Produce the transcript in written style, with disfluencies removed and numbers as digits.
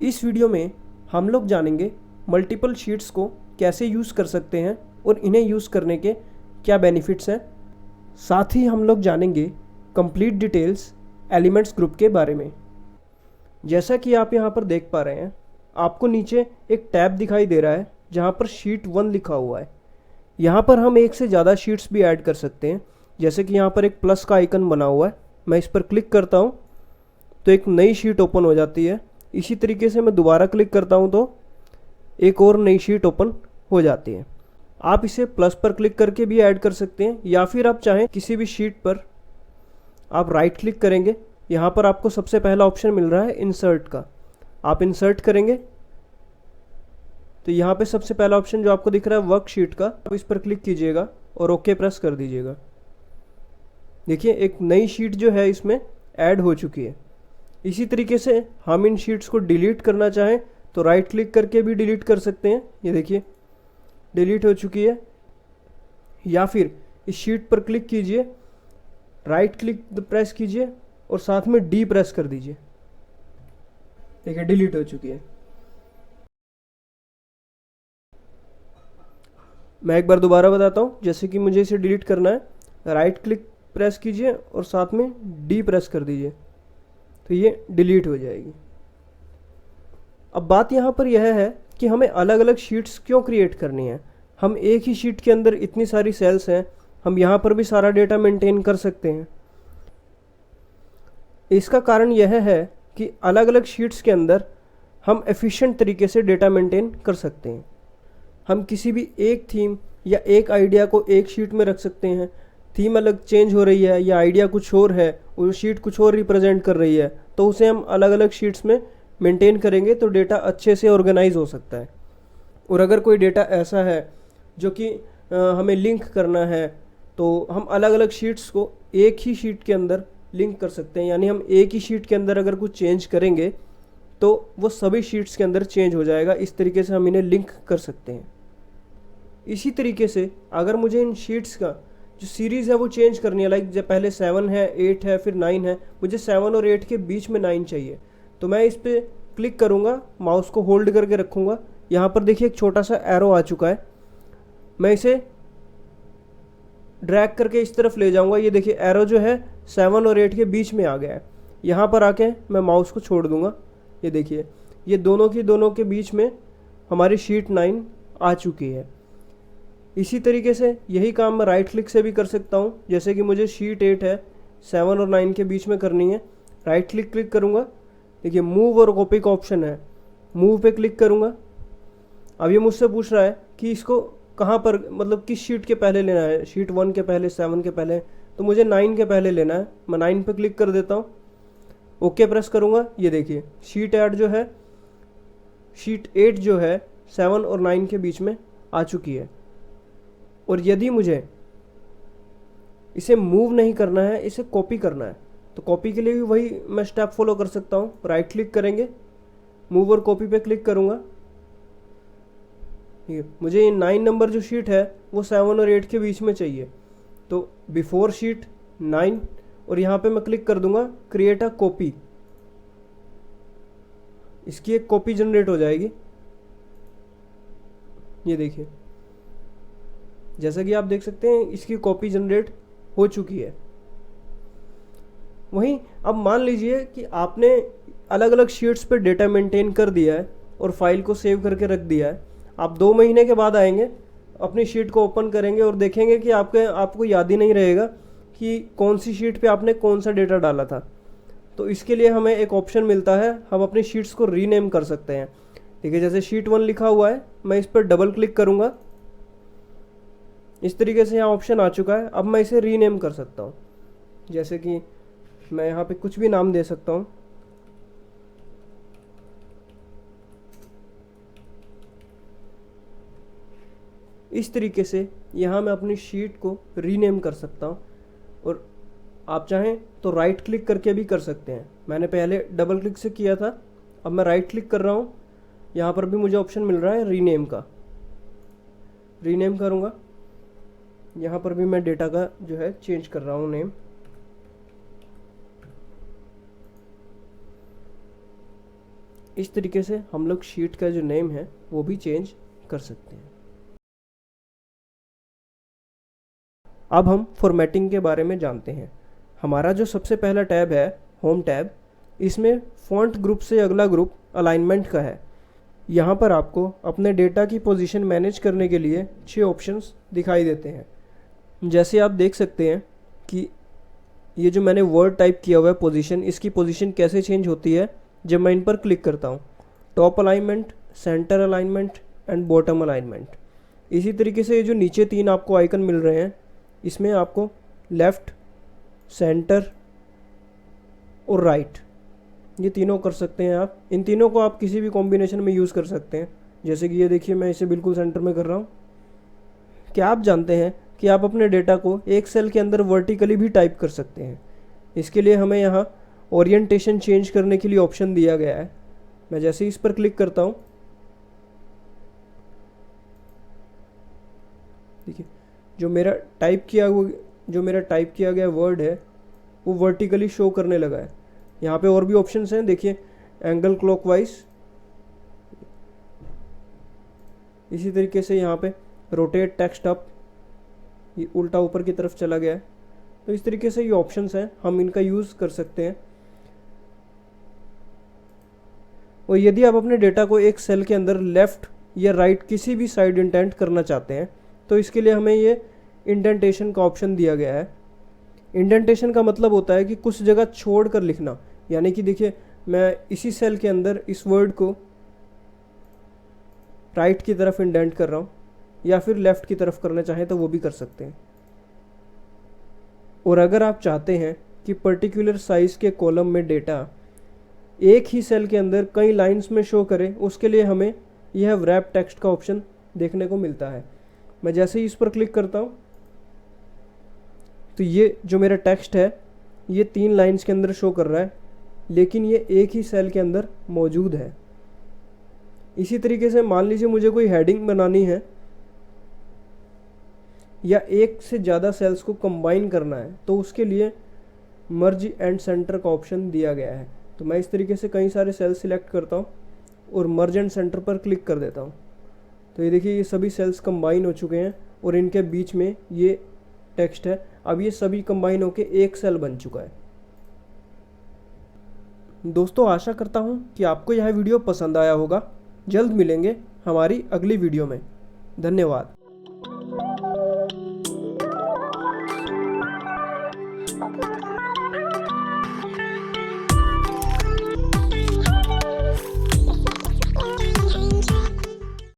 इस वीडियो में हम लोग जानेंगे मल्टीपल शीट्स को कैसे यूज़ कर सकते हैं और इन्हें यूज़ करने के क्या बेनिफिट्स हैं। साथ ही हम लोग जानेंगे कंप्लीट डिटेल्स एलिमेंट्स ग्रुप के बारे में। जैसा कि आप यहाँ पर देख पा रहे हैं, आपको नीचे एक टैब दिखाई दे रहा है जहाँ पर शीट 1 लिखा हुआ है। यहाँ पर हम एक से ज़्यादा शीट्स भी ऐड कर सकते हैं। जैसे कि यहाँ पर एक प्लस का आइकन बना हुआ है, मैं इस पर क्लिक करता हूँ तो एक नई शीट ओपन हो जाती है। इसी तरीके से मैं दोबारा क्लिक करता हूँ तो एक और नई शीट ओपन हो जाती है। आप इसे प्लस पर क्लिक करके भी ऐड कर सकते हैं, या फिर आप चाहें किसी भी शीट पर आप राइट क्लिक करेंगे। यहाँ पर आपको सबसे पहला ऑप्शन मिल रहा है इंसर्ट का, आप इंसर्ट करेंगे तो यहाँ पे सबसे पहला ऑप्शन जो आपको दिख रहा है वर्कशीट का, आप इस पर क्लिक कीजिएगा और ओके प्रेस कर दीजिएगा। देखिए एक नई शीट जो है इसमें ऐड हो चुकी है। इसी तरीके से हम इन शीट्स को डिलीट करना चाहें तो राइट क्लिक करके भी डिलीट कर सकते हैं। ये देखिए डिलीट हो चुकी है। या फिर इस शीट पर क्लिक कीजिए, राइट क्लिक प्रेस कीजिए और साथ में डी प्रेस कर दीजिए। देखिए डिलीट हो चुकी है। मैं एक बार दोबारा बताता हूँ। जैसे कि मुझे इसे डिलीट करना है, राइट क्लिक प्रेस कीजिए और साथ में डी प्रेस कर दीजिए तो ये डिलीट हो जाएगी। अब बात यहाँ पर यह है कि हमें अलग अलग शीट्स क्यों क्रिएट करनी है। हम एक ही शीट के अंदर इतनी सारी सेल्स हैं, हम यहाँ पर भी सारा डेटा मेंटेन कर सकते हैं। इसका कारण यह है कि अलग अलग शीट्स के अंदर हम एफिशिएंट तरीके से डेटा मेंटेन कर सकते हैं। हम किसी भी एक थीम या एक आइडिया को एक शीट में रख सकते हैं। थीम अलग चेंज हो रही है या आइडिया कुछ और है, वो शीट कुछ और रिप्रेजेंट कर रही है, तो उसे हम अलग अलग शीट्स में मेंटेन करेंगे तो डेटा अच्छे से ऑर्गेनाइज हो सकता है। और अगर कोई डेटा ऐसा है जो कि हमें लिंक करना है तो हम अलग अलग शीट्स को एक ही शीट के अंदर लिंक कर सकते हैं। यानी हम एक ही शीट के अंदर अगर कुछ चेंज करेंगे तो वो सभी शीट्स के अंदर चेंज हो जाएगा। इस तरीके से हम इन्हें लिंक कर सकते हैं। इसी तरीके से अगर मुझे इन शीट्स का जो सीरीज़ है वो चेंज करनी है, लाइक जब पहले 7 है, 8 है, फिर 9 है, मुझे 7 और 8 के बीच में 9 चाहिए, तो मैं इस पर क्लिक करूँगा, माउस को होल्ड करके रखूँगा। यहाँ पर देखिए एक छोटा सा एरो आ चुका है, मैं इसे ड्रैग करके इस तरफ ले जाऊँगा। ये देखिए एरो जो है 7 और 8 के बीच में आ गया है। यहाँ पर आके मैं माउस को छोड़ दूँगा। ये देखिए ये दोनों के बीच में हमारी शीट 9 आ चुकी है। इसी तरीके से यही काम मैं राइट क्लिक से भी कर सकता हूँ। जैसे कि मुझे शीट 8 है, 7 और 9 के बीच में करनी है, राइट क्लिक करूँगा। देखिए मूव और कॉपी का ऑप्शन है, मूव पे क्लिक करूँगा। अब ये मुझसे पूछ रहा है कि इसको कहाँ पर, मतलब किस शीट के पहले लेना है, शीट 1 के पहले, 7 के पहले, तो मुझे 9 के पहले लेना है। मैं 9 पे क्लिक कर देता हूँ, ओके प्रेस करूँगा। ये देखिए शीट 8 जो है, शीट 8 जो है 7 और 9 के बीच में आ चुकी है। और यदि मुझे इसे मूव नहीं करना है, इसे कॉपी करना है, तो कॉपी के लिए भी वही मैं स्टेप फॉलो कर सकता हूँ। राइट क्लिक करेंगे, मूव और कॉपी पे क्लिक करूँगा। मुझे ये 9 नंबर जो शीट है वो 7 और 8 के बीच में चाहिए, तो बिफोर शीट 9 और यहाँ पे मैं क्लिक कर दूंगा क्रिएट अ कॉपी। इसकी एक कॉपी जनरेट हो जाएगी। ये देखिए जैसा कि आप देख सकते हैं इसकी कॉपी जनरेट हो चुकी है। वहीं अब मान लीजिए कि आपने अलग अलग शीट्स पे डेटा मेंटेन कर दिया है और फाइल को सेव करके रख दिया है। आप 2 महीने के बाद आएंगे, अपनी शीट को ओपन करेंगे और देखेंगे कि आपको याद ही नहीं रहेगा कि कौन सी शीट पे आपने कौन सा डेटा डाला था। तो इसके लिए हमें एक ऑप्शन मिलता है, हम अपनी शीट्स को रीनेम कर सकते हैं। ठीक है, जैसे शीट 1 लिखा हुआ है, मैं इस पर डबल क्लिक करूँगा। इस तरीके से यहाँ ऑप्शन आ चुका है। अब मैं इसे रीनेम कर सकता हूँ। जैसे कि मैं यहाँ पे कुछ भी नाम दे सकता हूँ। इस तरीके से यहाँ मैं अपनी शीट को रीनेम कर सकता हूँ। और आप चाहें तो राइट क्लिक करके भी कर सकते हैं। मैंने पहले डबल क्लिक से किया था, अब मैं राइट क्लिक कर रहा हूँ। यहाँ पर भी मुझे ऑप्शन मिल रहा है रीनेम का, रीनेम करूँगा। यहाँ पर भी मैं डेटा का जो है चेंज कर रहा हूँ नेम। इस तरीके से हम लोग शीट का जो नेम है वो भी चेंज कर सकते हैं। अब हम फॉर्मेटिंग के बारे में जानते हैं। हमारा जो सबसे पहला टैब है होम टैब, इसमें फ़ॉन्ट ग्रुप से अगला ग्रुप अलाइनमेंट का है। यहाँ पर आपको अपने डेटा की पोजीशन मैनेज करने के लिए 6 ऑप्शंस दिखाई देते हैं। जैसे आप देख सकते हैं कि ये जो मैंने वर्ड टाइप किया हुआ है पोजीशन, इसकी पोजीशन कैसे चेंज होती है जब मैं इन पर क्लिक करता हूँ। Top alignment, centre alignment and bottom alignment. इसी तरीके से ये जो नीचे 3 आपको आइकन मिल रहे हैं, इसमें आपको लेफ़्ट, सेंटर और राइट, ये तीनों कर सकते हैं आप। इन तीनों को आप किसी भी कॉम्बिनेशन में यूज़ कर सकते हैं। जैसे कि ये देखिए, मैं इसे बिल्कुल सेंटर में कर रहा हूँ। क्या आप जानते हैं कि आप अपने डेटा को एक सेल के अंदर वर्टिकली भी टाइप कर सकते हैं? इसके लिए हमें यहाँ ओरिएंटेशन चेंज करने के लिए ऑप्शन दिया गया है। मैं जैसे ही इस पर क्लिक करता हूँ, देखिए जो मेरा टाइप किया गया वर्ड है वो वर्टिकली शो करने लगा है। यहाँ पे और भी ऑप्शंस हैं, देखिए एंगल क्लॉकवाइज, इसी तरीके से यहाँ पे रोटेट टेक्स्ट अप, ये उल्टा ऊपर की तरफ चला गया है। तो इस तरीके से ये ऑप्शंस हैं, हम इनका यूज़ कर सकते हैं। और यदि आप अपने डेटा को एक सेल के अंदर लेफ़्ट या राइट किसी भी साइड इंडेंट करना चाहते हैं तो इसके लिए हमें ये इंडेंटेशन का ऑप्शन दिया गया है। इंडेंटेशन का मतलब होता है कि कुछ जगह छोड़ कर लिखना। यानी कि देखिए, मैं इसी सेल के अंदर इस वर्ड को राइट की तरफ इंडेंट कर रहा हूँ, या फिर लेफ़्ट की तरफ करना चाहें तो वो भी कर सकते हैं। और अगर आप चाहते हैं कि पर्टिकुलर साइज़ के कॉलम में डेटा एक ही सेल के अंदर कई लाइंस में शो करे, उसके लिए हमें यह व्रैप टेक्स्ट का ऑप्शन देखने को मिलता है। मैं जैसे ही इस पर क्लिक करता हूँ तो ये जो मेरा टेक्स्ट है ये 3 लाइंस के अंदर शो कर रहा है, लेकिन ये एक ही सेल के अंदर मौजूद है। इसी तरीके से मान लीजिए मुझे कोई हेडिंग बनानी है या एक से ज़्यादा सेल्स को कंबाइन करना है, तो उसके लिए मर्ज एंड सेंटर का ऑप्शन दिया गया है। तो मैं इस तरीके से कई सारे सेल्स सिलेक्ट करता हूँ और मर्ज एंड सेंटर पर क्लिक कर देता हूँ। तो ये देखिए, ये सभी सेल्स कंबाइन हो चुके हैं और इनके बीच में ये टेक्स्ट है। अब ये सभी कंबाइन होके एक सेल बन चुका है। दोस्तों, आशा करता हूँ कि आपको यह वीडियो पसंद आया होगा। जल्द मिलेंगे हमारी अगली वीडियो में। धन्यवाद।